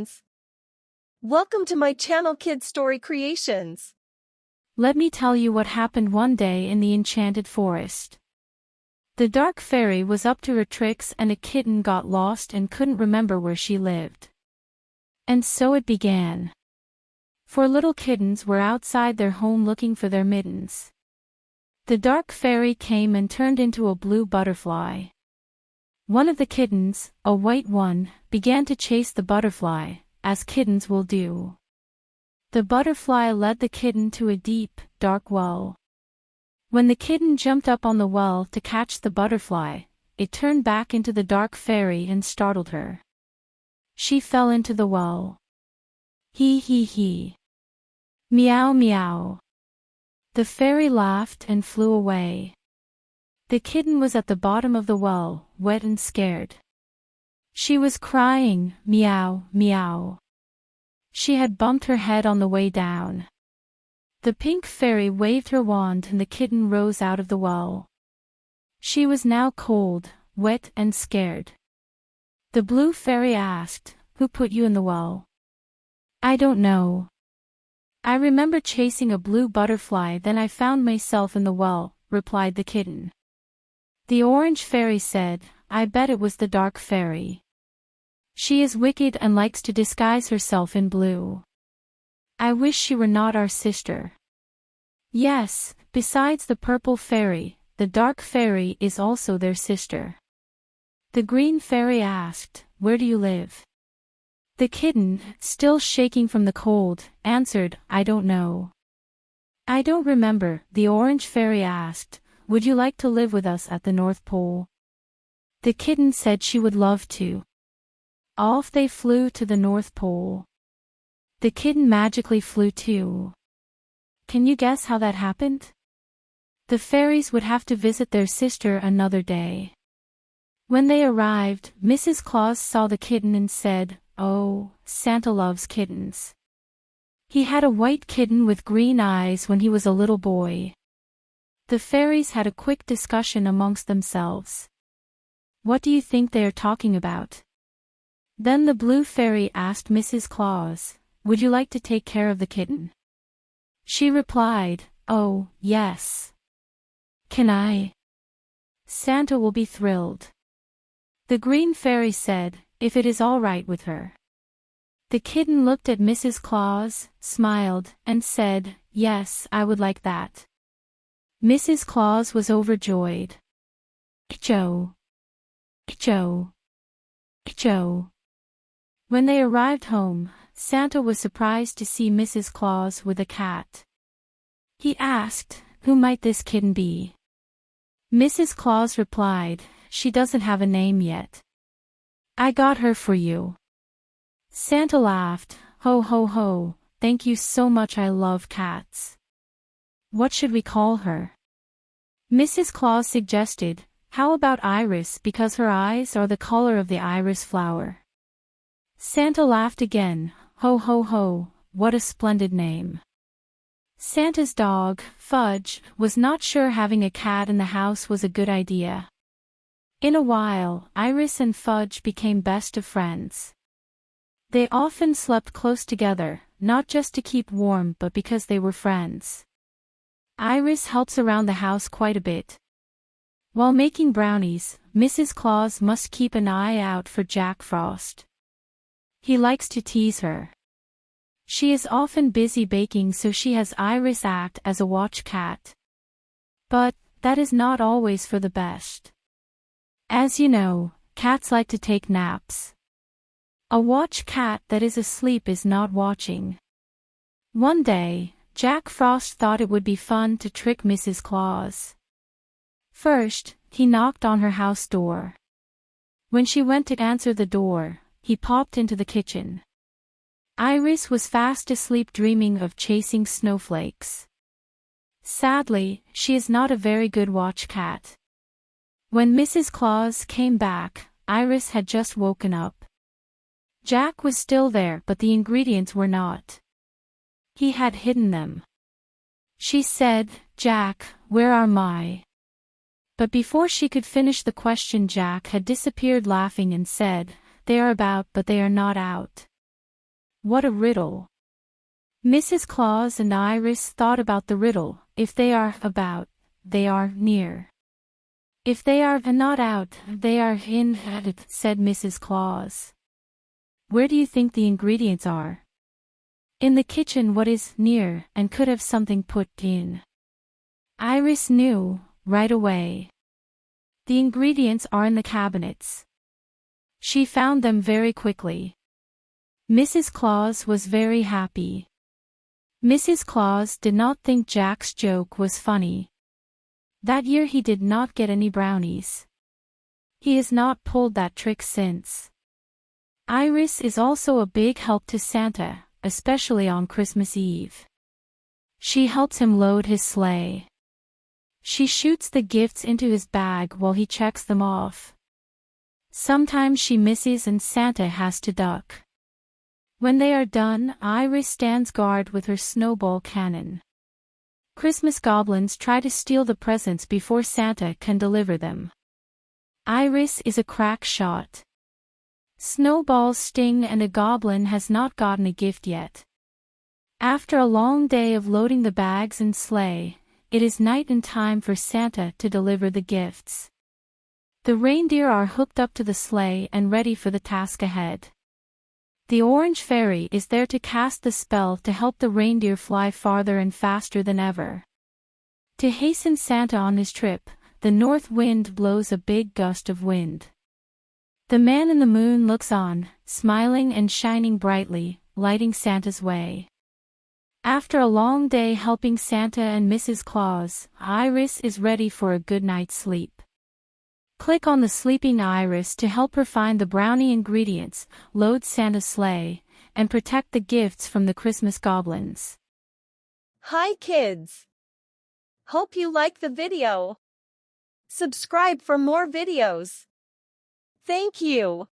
kittens. Welcome to my channel Kidsstorycreations. Let me tell you what happened one day in the enchanted forest. The dark fairy was up to her tricks and a kitten got lost and couldn't remember where she lived. And so it began. 4 little kittens were outside their home looking for their mittens. The dark fairy came and turned into a blue butterfly. One of the kittens, a white one, began to chase the butterfly, as kittens will do. The butterfly led the kitten to a deep, dark well. When the kitten jumped up on the well to catch the butterfly, it turned back into the dark fairy and startled her. She fell into the well. He. Meow meow. The fairy laughed and flew away. The kitten was at the bottom of the well, wet and scared. She was crying, meow, meow. She had bumped her head on the way down. The pink fairy waved her wand and the kitten rose out of the well. She was now cold, wet and scared. The blue fairy asked, "Who put you in the well?" "I don't know. I remember chasing a blue butterfly, then I found myself in the well," replied the kitten. The orange fairy said, "I bet it was the dark fairy. She is wicked and likes to disguise herself in blue. I wish she were not our sister." Yes, besides the purple fairy, the dark fairy is also their sister. The green fairy asked, "Where do you live?" The kitten, still shaking from the cold, answered, "I don't know." "I don't remember." The orange fairy asked, "Would you like to live with us at the North Pole?" The kitten said she would love to. Off they flew to the North Pole. The kitten magically flew too. Can you guess how that happened? The fairies would have to visit their sister another day. When they arrived, Mrs. Claus saw the kitten and said, "Oh, Santa loves kittens. He had a white kitten with green eyes when he was a little boy." The fairies had a quick discussion amongst themselves. "What do you think they are talking about?" Then the blue fairy asked Mrs. Claus, "Would you like to take care of the kitten?" She replied, "Oh, yes. Can I?" "Santa will be thrilled." The green fairy said, "If it is all right with her." The kitten looked at Mrs. Claus, smiled, and said, "Yes, I would like that." Mrs. Claus was overjoyed. Icho! Icho! Icho! When they arrived home, Santa was surprised to see Mrs. Claus with a cat. He asked, "Who might this kitten be?" Mrs. Claus replied, "She doesn't have a name yet. I got her for you." Santa laughed, "Ho ho ho, thank you so much, I love cats. What should we call her?" Mrs. Claus suggested, "How about Iris, because her eyes are the color of the iris flower?" Santa laughed again, "Ho ho ho, what a splendid name." Santa's dog, Fudge, was not sure having a cat in the house was a good idea. In a while, Iris and Fudge became best of friends. They often slept close together, not just to keep warm but because they were friends. Iris helps around the house quite a bit. While making brownies, Mrs. Claus must keep an eye out for Jack Frost. He likes to tease her. She is often busy baking, so she has Iris act as a watch cat. But that is not always for the best. As you know, cats like to take naps. A watch cat that is asleep is not watching. One day, Jack Frost thought it would be fun to trick Mrs. Claus. First, he knocked on her house door. When she went to answer the door, he popped into the kitchen. Iris was fast asleep dreaming of chasing snowflakes. Sadly, she is not a very good watch cat. When Mrs. Claus came back, Iris had just woken up. Jack was still there, but the ingredients were not. He had hidden them. She said, "Jack, where are my?" But before she could finish the question, Jack had disappeared laughing and said, "They are about but they are not out." What a riddle. Mrs. Claus and Iris thought about the riddle. If they are about, they are near. If they are not out, they are in, said Mrs. Claus. Where do you think the ingredients are? In the kitchen. What is near and could have something put in? Iris knew right away. The ingredients are in the cabinets. She found them very quickly. Mrs. Claus was very happy. Mrs. Claus did not think Jack's joke was funny. That year he did not get any brownies. He has not pulled that trick since. Iris is also a big help to Santa, especially on Christmas Eve. She helps him load his sleigh. She shoots the gifts into his bag while he checks them off. Sometimes she misses and Santa has to duck. When they are done, Iris stands guard with her snowball cannon. Christmas goblins try to steal the presents before Santa can deliver them. Iris is a crack shot. Snowballs sting and a goblin has not gotten a gift yet. After a long day of loading the bags and sleigh, it is night and time for Santa to deliver the gifts. The reindeer are hooked up to the sleigh and ready for the task ahead. The orange fairy is there to cast the spell to help the reindeer fly farther and faster than ever. To hasten Santa on his trip, the north wind blows a big gust of wind. The man in the moon looks on, smiling and shining brightly, lighting Santa's way. After a long day helping Santa and Mrs. Claus, Iris is ready for a good night's sleep. Click on the sleeping Iris to help her find the brownie ingredients, load Santa's sleigh, and protect the gifts from the Christmas goblins. Hi kids! Hope you like the video. Subscribe for more videos. Thank you.